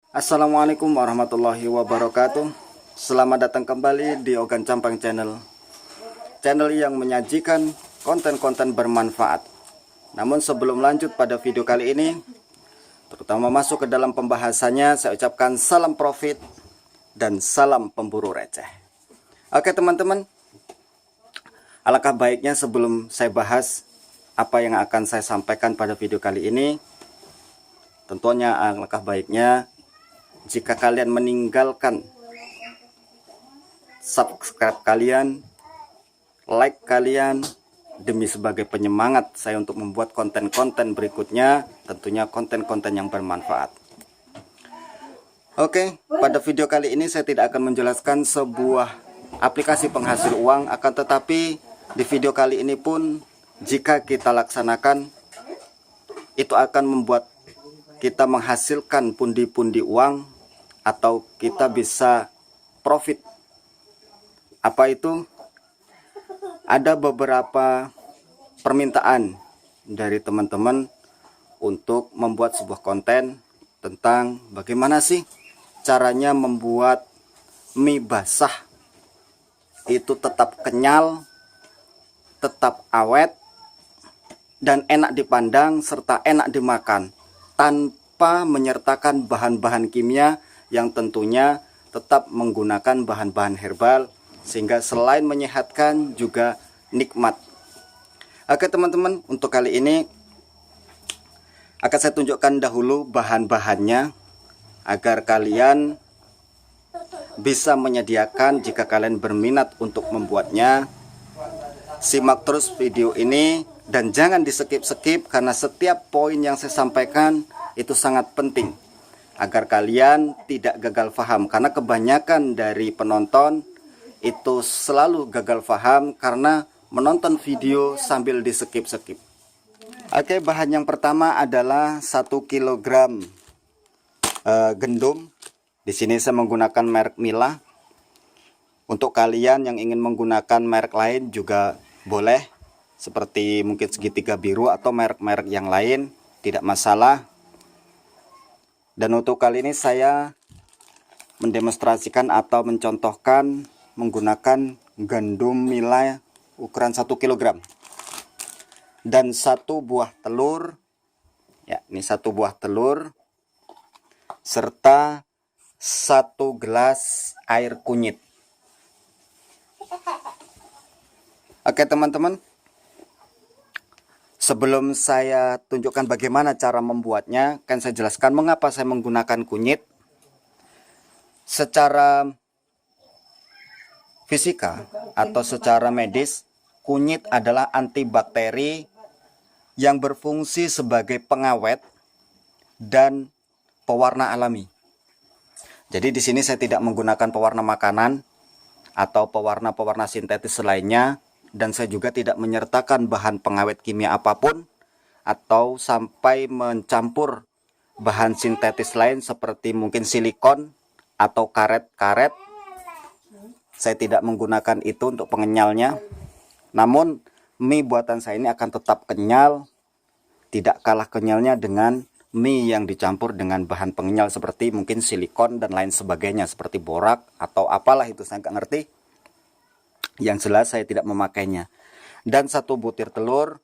Assalamualaikum warahmatullahi wabarakatuh. Selamat datang kembali di Ogan Campang Channel, channel yang menyajikan konten-konten bermanfaat. Namun sebelum lanjut pada video kali ini, terutama masuk ke dalam pembahasannya, saya ucapkan salam profit dan salam pemburu receh. Oke teman-teman, alangkah baiknya sebelum saya bahas apa yang akan saya sampaikan pada video kali ini, tentunya alangkah baiknya jika kalian meninggalkan subscribe kalian, like kalian, demi sebagai penyemangat saya untuk membuat konten-konten berikutnya, tentunya konten-konten yang bermanfaat. Oke, pada video kali ini saya tidak akan menjelaskan sebuah aplikasi penghasil uang, akan tetapi di video kali ini pun jika kita laksanakan, itu akan membuat kita menghasilkan pundi-pundi uang atau kita bisa profit. Apa itu? Ada beberapa permintaan dari teman-teman untuk membuat sebuah konten tentang bagaimana sih caranya membuat mie basah itu tetap kenyal, tetap awet, dan enak dipandang serta enak dimakan tanpa menyertakan bahan-bahan kimia yang tentunya tetap menggunakan bahan-bahan herbal, sehingga selain menyehatkan juga nikmat. Oke teman-teman, untuk kali ini akan saya tunjukkan dahulu bahan-bahannya agar kalian bisa menyediakan jika kalian berminat untuk membuatnya. Simak terus video ini dan jangan di skip-skip, karena setiap poin yang saya sampaikan itu sangat penting agar kalian tidak gagal paham, karena kebanyakan dari penonton itu selalu gagal paham karena menonton video sambil di skip-skip. Oke, bahan yang pertama adalah 1 kg gandum. Di sini saya menggunakan merek Mila. Untuk kalian yang ingin menggunakan merek lain juga boleh, seperti mungkin segitiga biru atau merek-merek yang lain, tidak masalah. Dan untuk kali ini saya mendemonstrasikan atau mencontohkan menggunakan gandum Mila ukuran 1 kg dan 1 buah telur. Ya, ini 1 buah telur serta 1 gelas air kunyit. Oke teman-teman, sebelum saya tunjukkan bagaimana cara membuatnya, kan saya jelaskan mengapa saya menggunakan kunyit. Secara fisika atau secara medis, kunyit adalah antibakteri yang berfungsi sebagai pengawet dan pewarna alami. Jadi di sini saya tidak menggunakan pewarna makanan atau pewarna-pewarna sintetis lainnya. Dan saya juga tidak menyertakan bahan pengawet kimia apapun atau sampai mencampur bahan sintetis lain seperti mungkin silikon atau karet-karet. Saya tidak menggunakan itu untuk pengenyalnya. Namun mie buatan saya ini akan tetap kenyal, tidak kalah kenyalnya dengan mie yang dicampur dengan bahan pengenyal seperti mungkin silikon dan lain sebagainya, seperti borak atau apalah itu, saya nggak ngerti. Yang jelas saya tidak memakainya. Dan 1 butir telur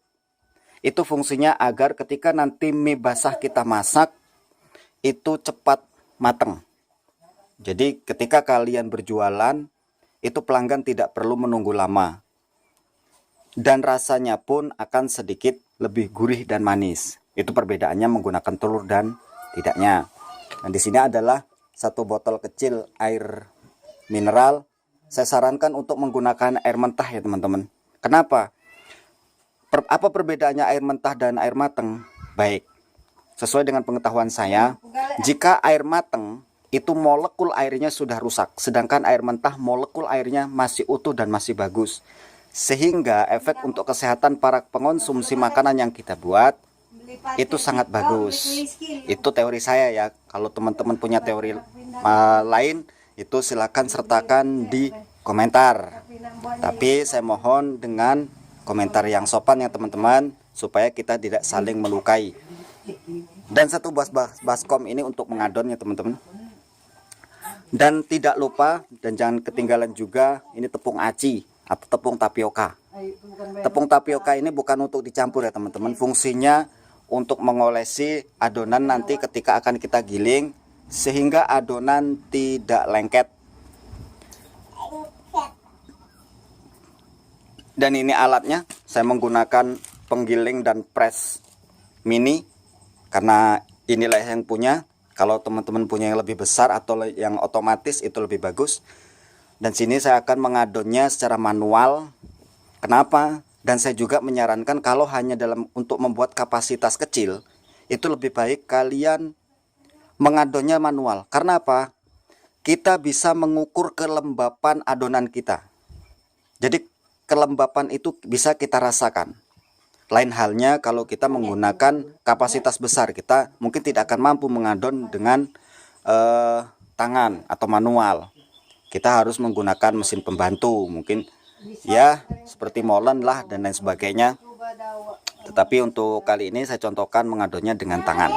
itu fungsinya agar ketika nanti mie basah kita masak itu cepat matang. Jadi ketika kalian berjualan itu pelanggan tidak perlu menunggu lama, dan rasanya pun akan sedikit lebih gurih dan manis. Itu perbedaannya menggunakan telur dan tidaknya. Dan di sini adalah 1 botol kecil air mineral. Saya sarankan untuk menggunakan air mentah ya teman-teman. Kenapa? Apa perbedaannya air mentah dan air matang? Baik, sesuai dengan pengetahuan saya, jika air matang itu molekul airnya sudah rusak, sedangkan air mentah molekul airnya masih utuh dan masih bagus. Sehingga efek untuk kesehatan para pengonsumsi makanan yang kita buat itu sangat bagus. Itu teori saya ya. Kalau teman-teman punya teori lain, itu silakan sertakan di komentar. Tapi saya mohon dengan komentar yang sopan ya teman-teman, supaya kita tidak saling melukai. Dan satu baskom ini untuk mengadon ya teman-teman. Dan tidak lupa dan jangan ketinggalan juga ini tepung aci atau tepung tapioka. Tepung tapioka ini bukan untuk dicampur ya teman-teman, fungsinya untuk mengolesi adonan nanti ketika akan kita giling sehingga adonan tidak lengket. Dan ini alatnya, saya menggunakan penggiling dan press mini karena inilah yang punya. Kalau teman-teman punya yang lebih besar atau yang otomatis itu lebih bagus. Dan sini saya akan mengadonnya secara manual. Kenapa? Dan saya juga menyarankan kalau hanya untuk membuat kapasitas kecil, itu lebih baik kalian mengadonnya manual. Karena apa? Kita bisa mengukur kelembapan adonan kita. Jadi kelembapan itu bisa kita rasakan. Lain halnya kalau kita menggunakan kapasitas besar, kita mungkin tidak akan mampu mengadon dengan tangan atau manual. Kita harus menggunakan mesin pembantu, mungkin ya seperti molen lah dan lain sebagainya. Tetapi untuk kali ini saya contohkan mengadonnya dengan tangan.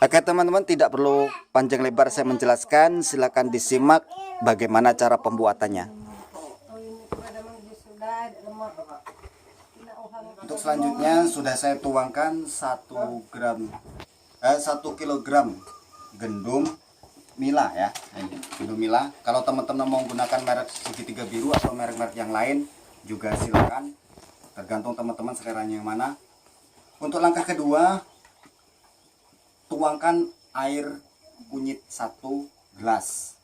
Oke teman-teman, tidak perlu panjang lebar saya menjelaskan, silakan disimak bagaimana cara pembuatannya. Untuk selanjutnya sudah saya tuangkan 1 kilogram gendum Mila ya. Gendum Mila. Kalau teman-teman mau menggunakan merek segitiga biru atau merek-merek yang lain juga silakan. Tergantung teman-teman seleranya yang mana. Untuk langkah kedua, tuangkan air kunyit 1 gelas.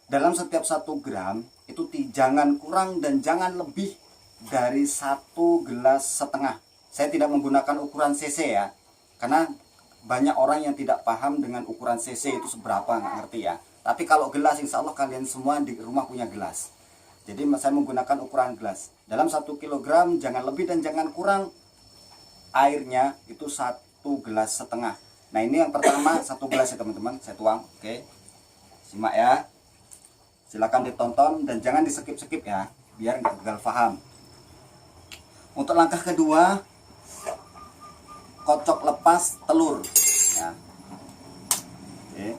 Dalam setiap 1 gram itu jangan kurang dan jangan lebih dari 1,5 gelas. Saya tidak menggunakan ukuran cc ya, karena banyak orang yang tidak paham dengan ukuran cc itu seberapa, nggak ngerti ya. Tapi kalau gelas, insya Allah kalian semua di rumah punya gelas. Jadi saya menggunakan ukuran gelas. Dalam 1 kilogram jangan lebih dan jangan kurang airnya itu 1,5 gelas. Nah ini yang pertama 1 gelas ya teman-teman, saya tuang. Oke, simak ya, silakan ditonton dan jangan di skip ya, biar nggak gagal paham. Untuk langkah kedua, kocok lepas telur ya. Oke.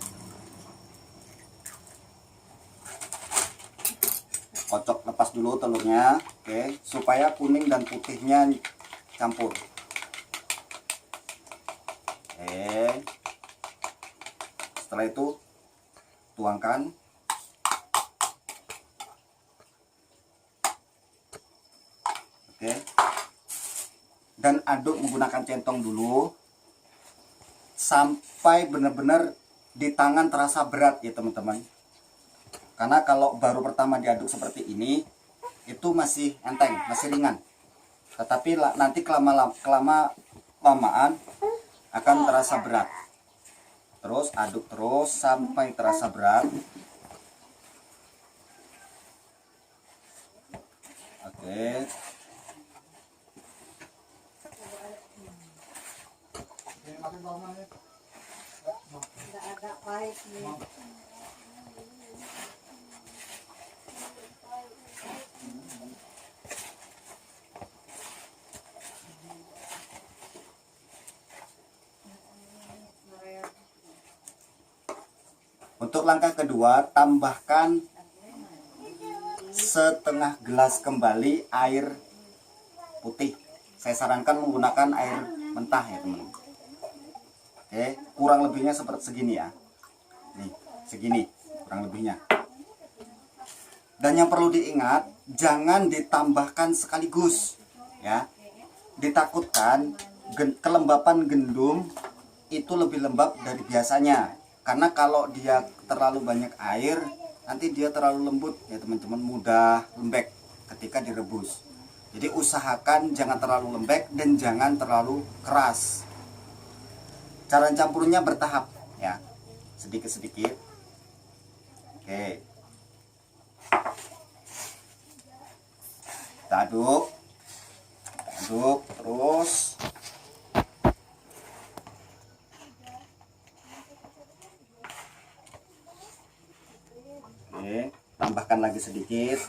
Kocok lepas dulu telurnya, oke, supaya kuning dan putihnya campur. Oke. Setelah itu tuangkan. Oke. Dan aduk menggunakan centong dulu sampai benar-benar di tangan terasa berat ya teman-teman. Karena kalau baru pertama diaduk seperti ini itu masih enteng, masih ringan. Tetapi nanti kelamaan akan terasa berat. Terus aduk terus sampai terasa berat. Oke. Untuk langkah kedua, tambahkan setengah gelas kembali air putih. Saya sarankan menggunakan air mentah ya teman-teman. Oke, kurang lebihnya seperti segini ya. Nih, segini kurang lebihnya. Dan yang perlu diingat, jangan ditambahkan sekaligus ya. Ditakutkan kelembapan gendum itu lebih lembab dari biasanya. Karena kalau dia terlalu banyak air, nanti dia terlalu lembut ya teman-teman, mudah lembek ketika direbus. Jadi usahakan jangan terlalu lembek dan jangan terlalu keras. Cara campurnya bertahap ya, sedikit-sedikit. Oke, kita aduk terus. Oke, tambahkan lagi sedikit.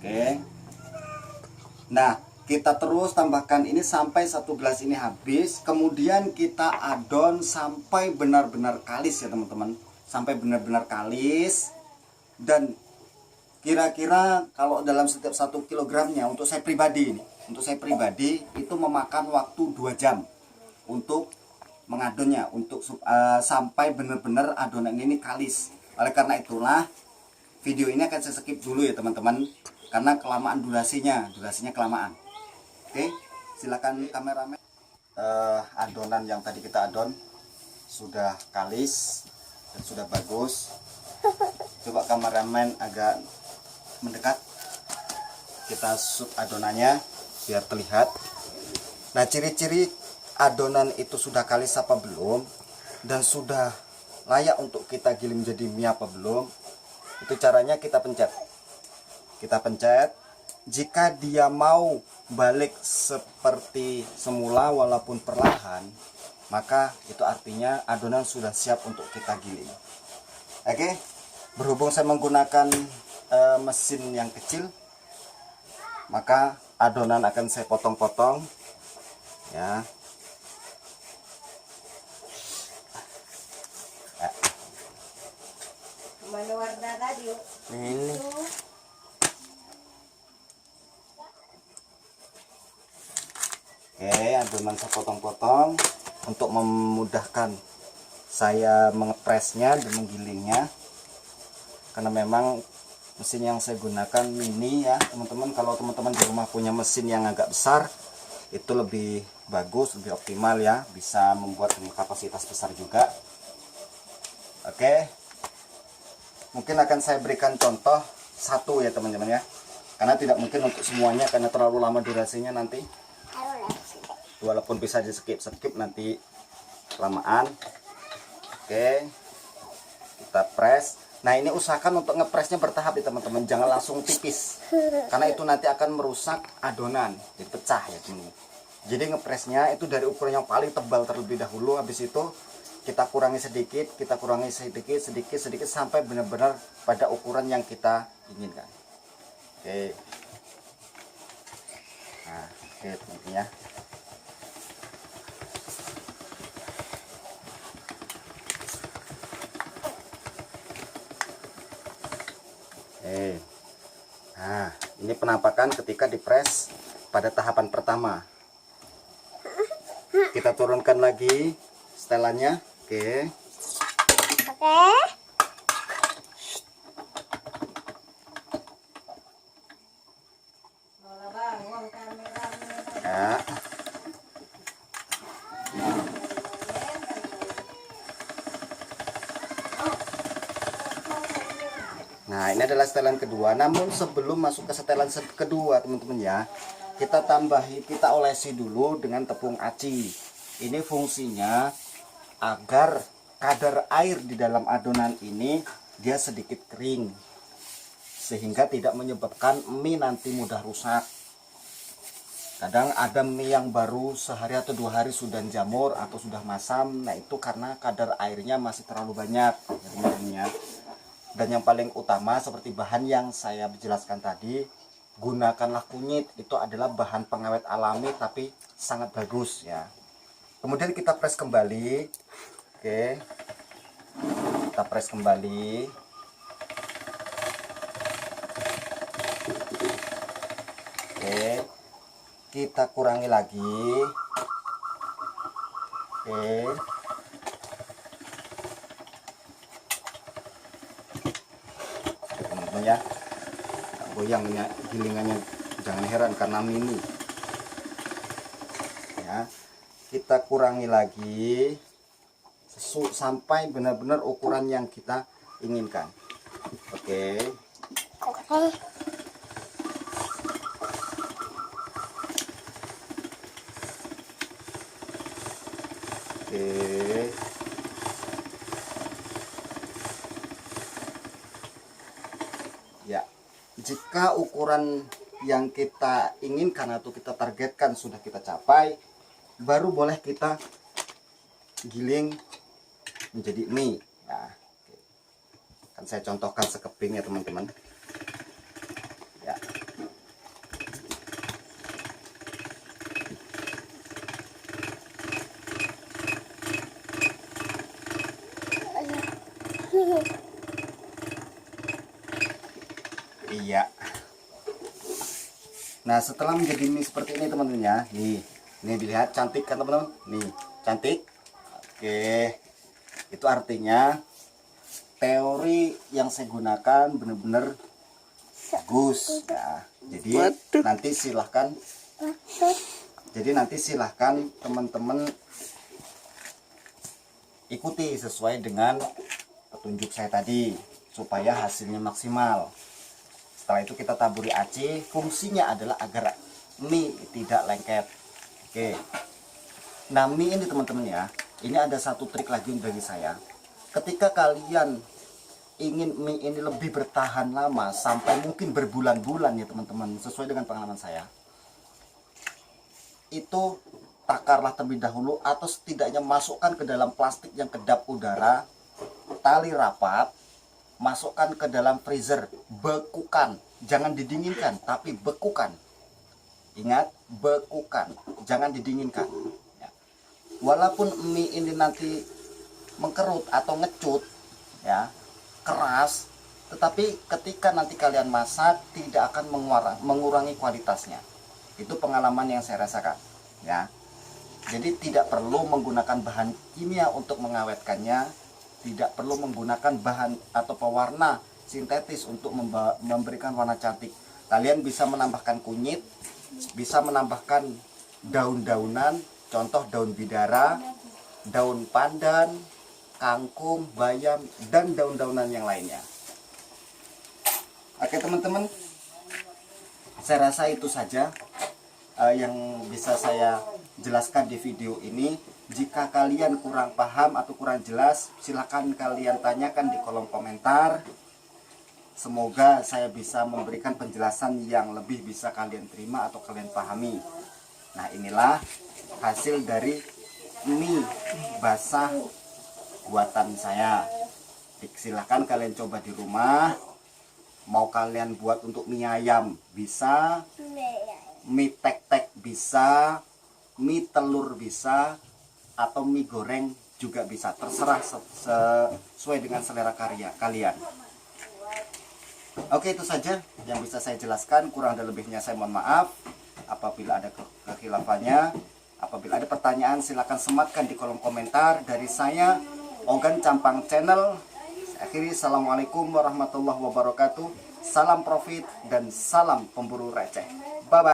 Oke. Nah, kita terus tambahkan ini sampai 1 gelas ini habis. Kemudian kita adon sampai benar-benar kalis ya teman-teman. Sampai benar-benar kalis. Dan kira-kira kalau dalam setiap 1 kilogramnya untuk saya pribadi ini, itu memakan waktu 2 jam untuk mengadonnya, untuk sampai benar-benar adonan ini kalis. Oleh karena itulah video ini akan saya skip dulu ya teman-teman, karena kelamaan durasinya kelamaan. Oke, silakan kameramen. Adonan yang tadi kita adon sudah kalis dan sudah bagus. Coba kameramen agak mendekat, kita shoot adonannya biar terlihat. Nah, ciri-ciri adonan itu sudah kalis apa belum dan sudah layak untuk kita giling menjadi mie apa belum, itu caranya kita pencet. Jika dia mau balik seperti semula walaupun perlahan, maka itu artinya adonan sudah siap untuk kita giling. Oke, berhubung saya menggunakan mesin yang kecil, maka adonan akan saya potong-potong ya. Mana warna tadi? Ini oke, adonan saya potong-potong untuk memudahkan saya mengepresnya dan menggilingnya, karena memang mesin yang saya gunakan mini ya teman-teman. Kalau teman-teman di rumah punya mesin yang agak besar, itu lebih bagus, lebih optimal ya, bisa membuat dengan kapasitas besar juga. Oke, mungkin akan saya berikan contoh satu ya teman-teman ya, karena tidak mungkin untuk semuanya karena terlalu lama durasinya nanti, walaupun bisa di skip nanti kelamaan. Oke, kita press. Nah, ini usahakan untuk ngepresnya bertahap ya teman-teman, jangan langsung tipis, karena itu nanti akan merusak adonan, jadi pecah ya teman-teman. Jadi ngepresnya itu dari ukuran yang paling tebal terlebih dahulu, habis itu kita kurangi sedikit sampai benar-benar pada ukuran yang kita inginkan. Oke, nah oke teman-teman ya. Nah, ini penampakan ketika dipres pada tahapan pertama. Kita turunkan lagi setelannya. Oke. Ya. Nah, ini adalah setelan kedua. Namun sebelum masuk ke setelan kedua, teman-teman ya, kita olesi dulu dengan tepung aci. Ini fungsinya agar kadar air di dalam adonan ini dia sedikit kering, sehingga tidak menyebabkan mie nanti mudah rusak. Kadang ada mie yang baru sehari atau 2 hari sudah jamur atau sudah masam. Nah, itu karena kadar airnya masih terlalu banyak ya, teman-teman ya. Dan yang paling utama seperti bahan yang saya jelaskan tadi, gunakanlah kunyit. Itu adalah bahan pengawet alami tapi sangat bagus ya. Kemudian kita press kembali. Oke, kita press kembali. Oke, kita kurangi lagi. Oke, teman-teman ya, goyangnya gilingannya jangan heran karena mini ya. Kita kurangi lagi sampai benar-benar ukuran yang kita inginkan. Oke. Ya, jika ukuran yang kita inginkan atau kita targetkan sudah kita capai, baru boleh kita giling menjadi mie. Nah, kan saya contohkan sekeping ya teman-teman. Ya, Iya. Nah, setelah menjadi mie seperti ini teman-teman ya. Nih dilihat cantik kan teman-teman? Nih, cantik. Oke. Itu artinya teori yang saya gunakan benar-benar bagus ya. Jadi nanti silahkan teman-teman ikuti sesuai dengan petunjuk saya tadi supaya hasilnya maksimal. Setelah itu kita taburi aci, fungsinya adalah agar mie tidak lengket. Oke. Nah, mie ini teman-teman ya, ini ada satu trik lagi bagi saya. Ketika kalian ingin mie ini lebih bertahan lama sampai mungkin berbulan-bulan ya teman-teman, sesuai dengan pengalaman saya, itu takarlah terlebih dahulu atau setidaknya masukkan ke dalam plastik yang kedap udara, tali rapat, masukkan ke dalam freezer, bekukan, jangan didinginkan tapi bekukan. Ingat, bekukan, jangan didinginkan ya. Walaupun mie ini nanti mengkerut atau ngecut ya, keras, tetapi ketika nanti kalian masak tidak akan mengurangi kualitasnya. Itu pengalaman yang saya rasakan ya. Jadi tidak perlu menggunakan bahan kimia untuk mengawetkannya, tidak perlu menggunakan bahan atau pewarna sintetis untuk memberikan warna cantik. Kalian bisa menambahkan kunyit, bisa menambahkan daun-daunan, contoh daun bidara, daun pandan, kangkung, bayam, dan daun-daunan yang lainnya. Oke teman-teman, saya rasa itu saja yang bisa saya jelaskan di video ini. Jika kalian kurang paham atau kurang jelas, silakan kalian tanyakan di kolom komentar. Semoga saya bisa memberikan penjelasan yang lebih bisa kalian terima atau kalian pahami. Nah, inilah hasil dari mie basah buatan saya. Silahkan kalian coba di rumah. Mau kalian buat untuk mie ayam bisa, mie tek-tek bisa, mie telur bisa, atau mie goreng juga bisa, terserah sesuai dengan selera kalian. Oke, itu saja yang bisa saya jelaskan. Kurang dan lebihnya saya mohon maaf apabila ada kekhilafannya. Apabila ada pertanyaan silakan sematkan di kolom komentar. Dari saya Ogan Campang Channel, saya akhiri. Assalamualaikum warahmatullahi wabarakatuh. Salam profit dan salam pemburu receh.